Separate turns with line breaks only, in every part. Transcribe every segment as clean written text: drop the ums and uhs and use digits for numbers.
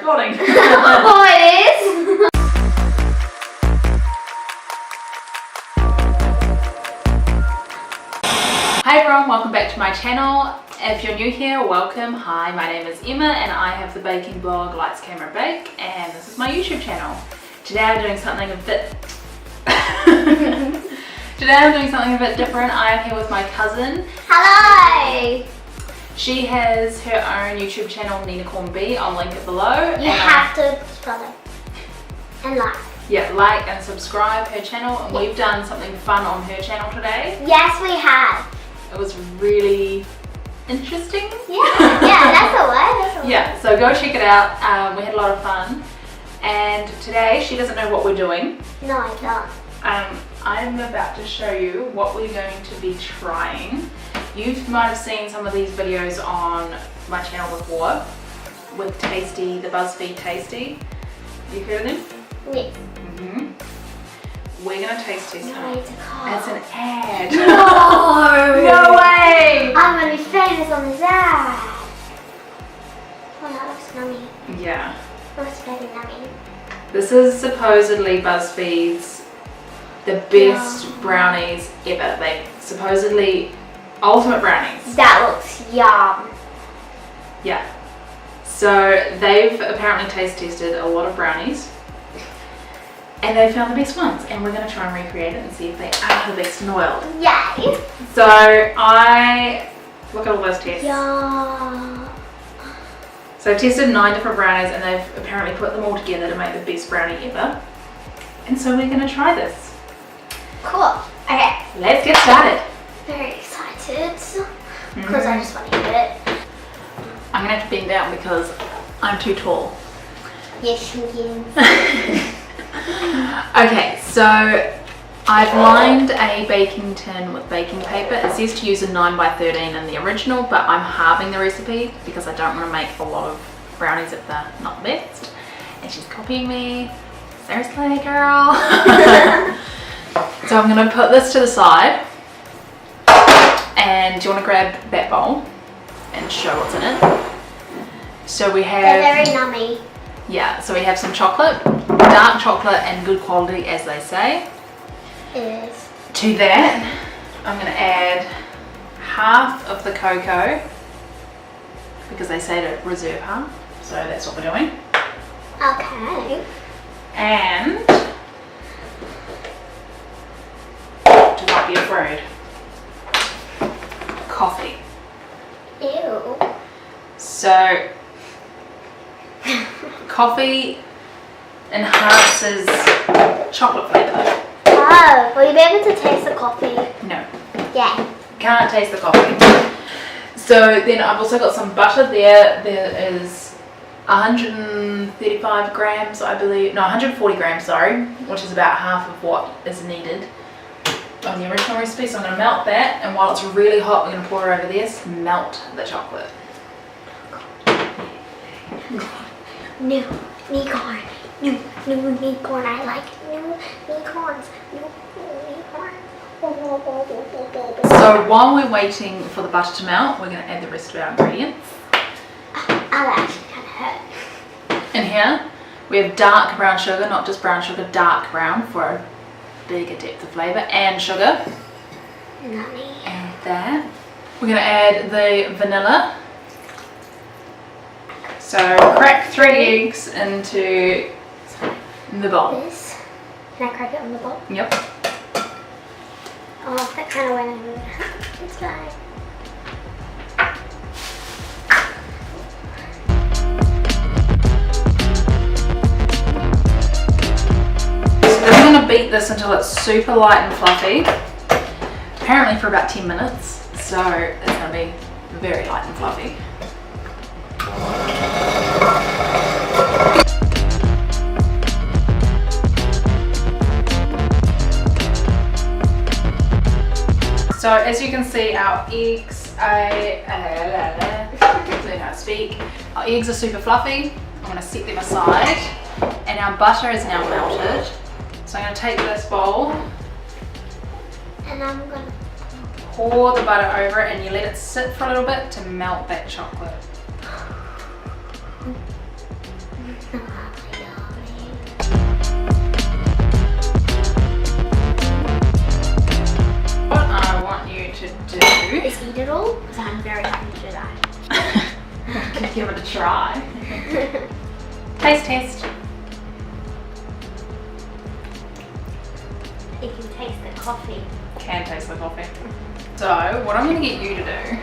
recording.
Oh, it is?
Hi everyone, welcome back to my channel. If you're new here, welcome. Hi, my name is Emma and I have the baking blog lightscamera-bake, and this is my YouTube channel. Today I'm doing something a bit different. I am here with my cousin.
Hello!
She has her own YouTube channel, Nina Corn B. I'll link it below.
You have to follow and like.
Yeah, like and subscribe her channel, and we've done something fun on her channel today.
Yes, we have.
It was really interesting.
Yeah, that's a word.
Yeah, so go check it out. We had a lot of fun, and today she doesn't know what we're doing.
No, I don't.
I'm about to show you what we're going to be trying. You might have seen some of these videos on my channel before with Tasty, the Buzzfeed Tasty. You've heard of them?
Yes.
We're gonna taste test
No,
it.
it's a car.
It's an ad.
No!
No way!
I'm gonna be famous on this ad. Oh, that looks nummy.
Yeah.
Looks very nummy.
This is supposedly Buzzfeed's the best brownies ever. They supposedly ultimate brownies.
That looks yum.
Yeah. So they've apparently taste tested a lot of brownies and they found the best ones, and we're going to try and recreate it and see if they are the best in the world.
Yay!
So I look at all those tests.
Yeah.
So I've tested 9 different brownies and they've apparently put them all together to make the best brownie ever. And so we're going to try this.
Cool. Okay.
Let's get started.
Very excited because I just want to eat it.
I'm going to have to bend down because I'm too tall.
Yes, you can.
Okay, so I've lined a baking tin with baking paper. It says to use a 9x13 in the original, but I'm halving the recipe because I don't want to make a lot of brownies if they're not the best. And she's copying me. Seriously, girl. So I'm going to put this to the side. And do you want to grab that bowl and show what's in it? So we have...
They're very nummy.
Yeah, so we have some chocolate, dark chocolate and good quality, as they say.
It is.
To that, I'm going to add half of the cocoa because they say to reserve half, so that's what we're doing.
Okay.
And do not be afraid, coffee.
Ew.
So coffee enhances chocolate flavor.
Oh, will you be able to taste the coffee?
No.
Yeah.
Can't taste the coffee. So then I've also got some butter there. There is 135 grams, I believe. No, 140 grams, sorry, which is about half of what is needed on the original recipe. So I'm going to melt that, and while it's really hot, we're going to pour it over this, melt the chocolate.
New unicorn. New unicorn. I like new unicorns.
So while we're waiting for the butter to melt, we're going to add the rest of our ingredients.
Oh, that actually kind of hurt.
In here, we have dark brown sugar, not just brown sugar, dark brown for a bigger depth of flavour, and sugar.
Nummy.
And that. We're going to add the vanilla. So crack 3 eggs into the bowl.
This. Can I crack it on the bowl?
Yep.
Oh, that kind of went in. It's fine.
So then we're going to beat this until it's super light and fluffy. Apparently for about 10 minutes. So it's going to be very light and fluffy. So as you can see, our eggs, learn how to speak. Our eggs are super fluffy. I'm going to set them aside, and our butter is now melted. So I'm going to take this bowl
And I'm going to
pour the butter over it, and you let it sit for a little bit to melt that chocolate. What I want you to do
is eat it all, because I'm very happy to do that.
Can give it a try. Taste test.
You can taste the coffee.
Can taste the coffee. So, what I'm going to get you to do.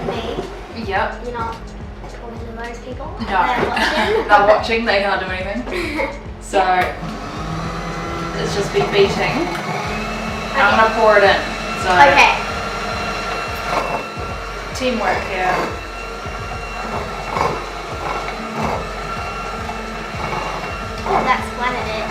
Me?
Yep.
You're not talking to those people?
No.
They're watching?
They're watching, they can't do anything. So, let's just be beating. I'm going to pour it in. So,
Okay.
teamwork here.
Oh, that's blended it.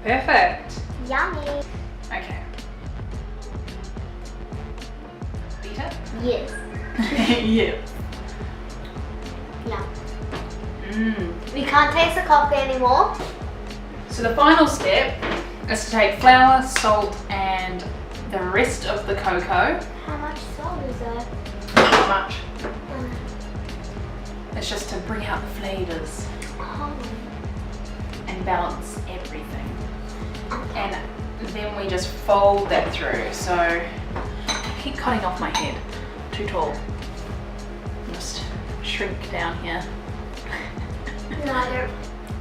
Perfect.
Yummy.
Okay. Beat it?
Yes.
Yeah.
Yeah.
Mmm.
We can't taste the coffee anymore.
So the final step is to take flour, salt, and the rest of the cocoa.
How much salt is there?
Not much. It's just to bring out the flavours
Oh.
and balance everything. And then we just fold that through. So I keep cutting off my head. Too tall. Just shrink down here.
No, I don't.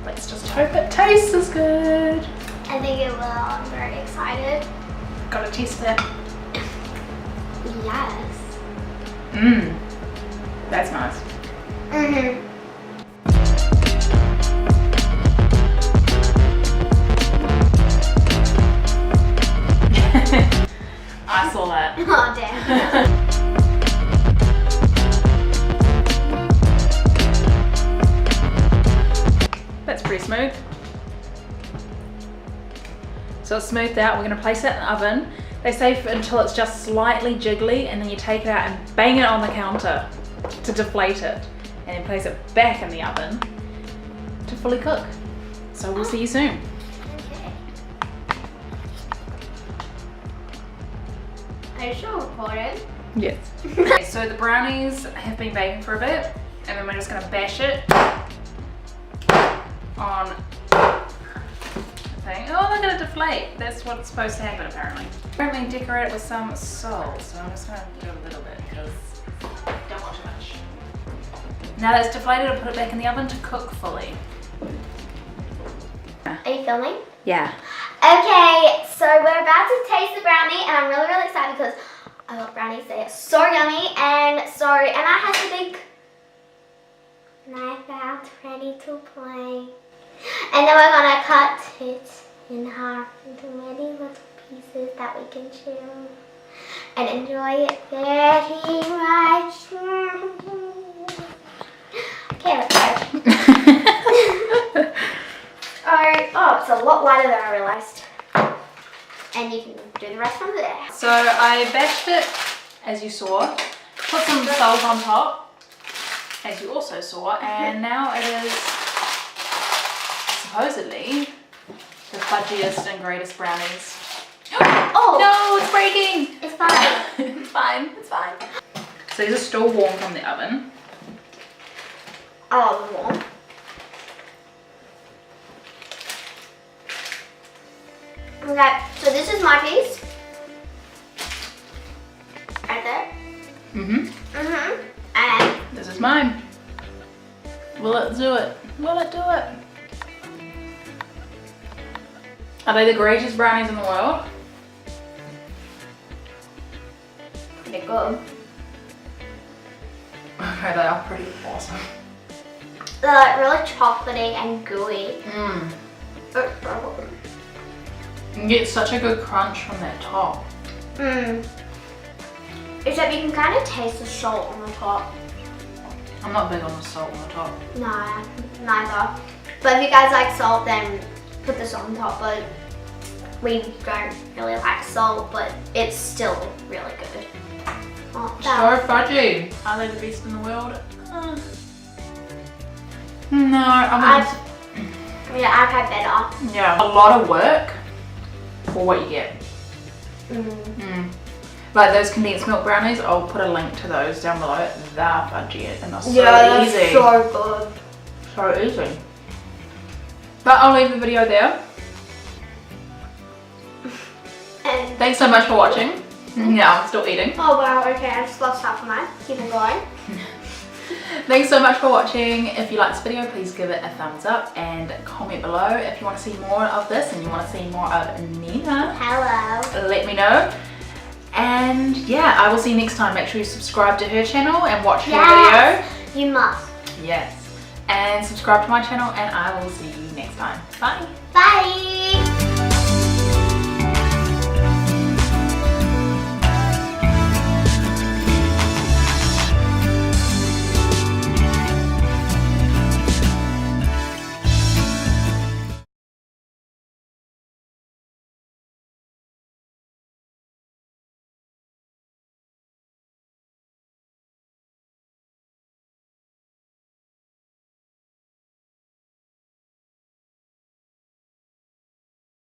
Let's just hope it tastes as good.
I think it will. I'm very excited.
Gotta test it.
Yes.
Mmm. That's nice.
Mm-hmm.
I saw that.
Oh, damn.
That's pretty smooth. So it's smoothed out. We're going to place it in the oven. They say until it's just slightly jiggly, and then you take it out and bang it on the counter to deflate it, and then place it back in the oven to fully cook. So we'll see you soon.
Okay. Are you sure recording?
Yes. Okay, so the brownies have been baking for a bit, and then we're just going to bash it on the thing. Oh, they're going to deflate. That's what's supposed to happen apparently. Apparently decorate it with some salt, so I'm just going to do a little bit because I don't want too much. Now that it's deflated, I'll put it back in the oven to cook fully.
Are you filming?
Yeah.
Okay, so we're about to taste the brownie, and I'm really, really excited because I love brownies. They are so yummy, and I have the big knife out ready to play. And then we're gonna cut it in half into many little pieces that we can chew and enjoy it very much. Okay, let's go. Oh, it's a lot lighter than I realised. And you can do the rest from there.
So I bashed it, as you saw, put some salt on top, as you also saw, and now it is supposedly the fudgiest and greatest brownies.
Oh!
No, it's breaking!
It's fine.
It's fine, it's fine. So these are still warm from the oven.
Oh, warm. Okay, so this is my piece. Right there.
Mm-hmm.
And
This is mine. Will it do it? Will it do it? Are they the greatest brownies in the world?
pretty good.
Okay, they are pretty awesome.
They're like really chocolatey and gooey.
Mmm.
It's so good.
You get such a good crunch from that top.
Mmm. Except you can kind of taste the salt on the top.
I'm not big on the salt on the top.
No, neither. But if you guys like salt, then put this on top. But we don't really like salt, but it's still really good. Oh,
So fudgy. Are they the best in the world? No,
I've had better.
yeah, a lot of work for what you get. Like those condensed milk brownies, I'll put a link to those down below. They're budget and they're so
Yeah,
easy.
that's so good.
So easy. But I'll leave the video there.
And
Thanks so much for watching. Yeah, I'm still eating.
oh wow, okay, I just lost half of mine. Keep it going.
Thanks so much for watching. If you like this video, please give it a thumbs up and comment below if you want to see more of this and you want to see more of Nina.
Hello.
Let me know. And yeah, I will see you next time. Make sure you subscribe to her channel and watch her video.
You must.
Yes. And subscribe to my channel and I will see you next time. Bye.
Bye.